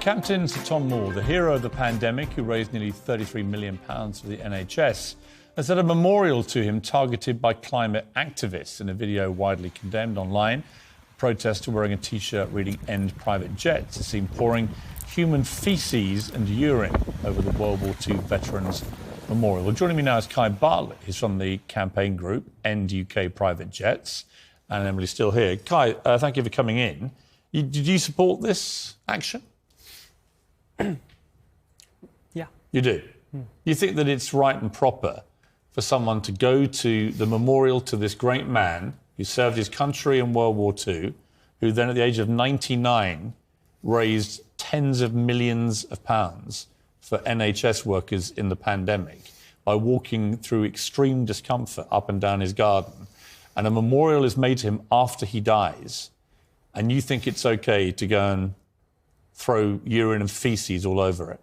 Captain Sir Tom Moore, the hero of the pandemic who raised nearly £33 million for the NHS, has had a memorial to him targeted by climate activists in a video widely condemned online. A protester wearing a T-shirt reading "End Private Jets" is seen pouring human faeces and urine over the World War II Veterans Memorial. Well, joining me now is Kai Bartlett. He's from the campaign group End UK Private Jets. And Emily's still here. Kai, thank you for coming in. Did you support this action? Yeah. You do? You think that it's right and proper for someone to go to the memorial to this great man who served his country in World War II, who then at the age of 99 raised tens of millions of pounds for NHS workers in the pandemic by walking through extreme discomfort up and down his garden, and a memorial is made to him after he dies, and you think it's OK to go and throw urine and faeces all over it?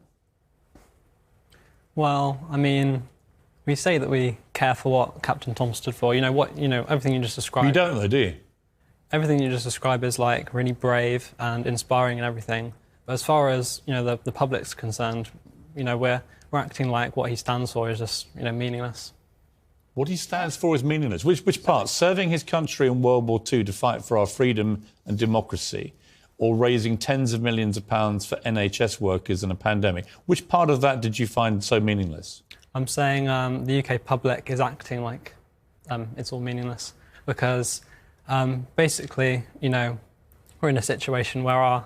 Well, I mean, we say that we care for what Captain Tom stood for. Everything you just described. You don't, though, do you? Everything you just described is like really brave and inspiring and everything. But as far as the public's concerned, we're acting like what he stands for is just meaningless. What he stands for is meaningless. Which part? Serving his country in World War II to fight for our freedom and democracy, or raising tens of millions of pounds for NHS workers in a pandemic? Which part of that did you find so meaningless? I'm saying the UK public is acting like it's all meaningless because basically, we're in a situation where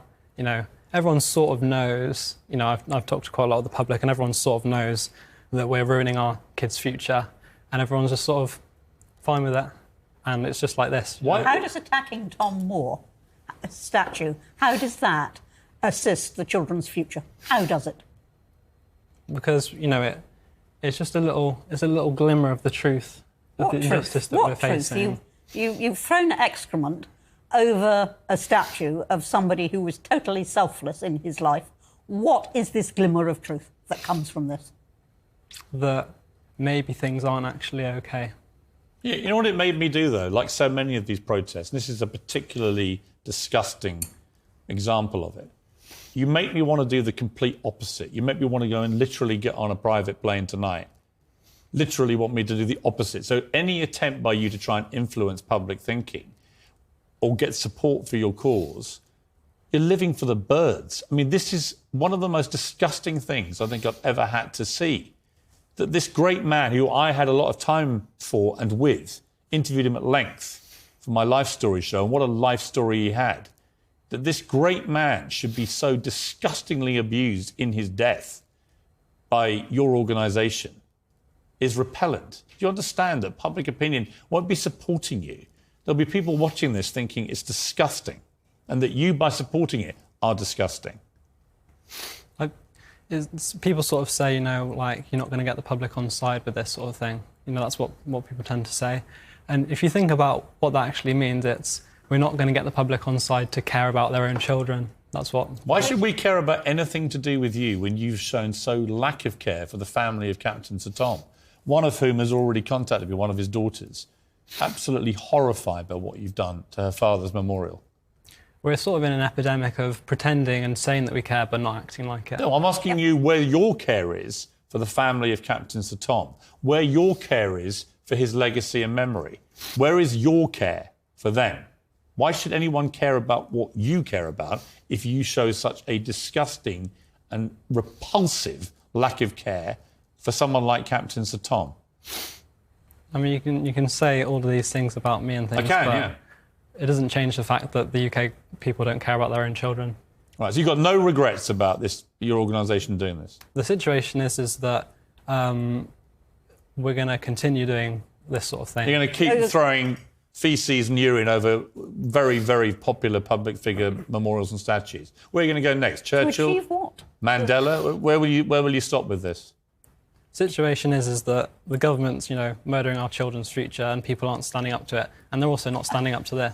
everyone sort of knows, I've talked to quite a lot of the public, and everyone sort of knows that we're ruining our kids' future, and everyone's just sort of fine with it. And it's just like this. Why? How does attacking Tom Moore, a statue, how does that assist the children's future? How does it? Because, it's just a little glimmer of the truth of the injustice that we're facing. You've thrown excrement over a statue of somebody who was totally selfless in his life. What is this glimmer of truth that comes from this? That maybe things aren't actually OK. Yeah, you know what it made me do, though? Like so many of these protests, and this is a particularly disgusting example of it. You make me want to do the complete opposite. You make me want to go and literally get on a private plane tonight. Literally want me to do the opposite. So any attempt by you to try and influence public thinking or get support for your cause, you're living for the birds. I mean, this is one of the most disgusting things I think I've ever had to see. That this great man, who I had a lot of time for and with, interviewed him at length for my Life Story show, and what a life story he had, that this great man should be so disgustingly abused in his death by your organisation is repellent. Do you understand that public opinion won't be supporting you? There'll be people watching this thinking it's disgusting, and that you, by supporting it, are disgusting. People sort of say, you're not going to get the public on side with this sort of thing. That's what people tend to say. And if you think about what that actually means, it's we're not going to get the public on side to care about their own children. That's what... Why should we care about anything to do with you when you've shown so lack of care for the family of Captain Sir Tom, one of whom has already contacted me, one of his daughters, absolutely horrified by what you've done to her father's memorial? We're sort of in an epidemic of pretending and saying that we care but not acting like it. No, I'm asking you where your care is for the family of Captain Sir Tom, where your care is for his legacy and memory. Where is your care for them? Why should anyone care about what you care about if you show such a disgusting and repulsive lack of care for someone like Captain Sir Tom? I mean, you can say all of these things about me and things, I can, but yeah. It doesn't change the fact that the UK people don't care about their own children. Right, so you've got no regrets about this, your organisation doing this? The situation is that we're going to continue doing this sort of thing. You're going to keep throwing faeces and urine over very, very popular public figure memorials and statues. Where are you going to go next? Churchill? To achieve what? Mandela? Where will you stop with this? Situation is that the government's, murdering our children's future, and people aren't standing up to it, and they're also not standing up to this.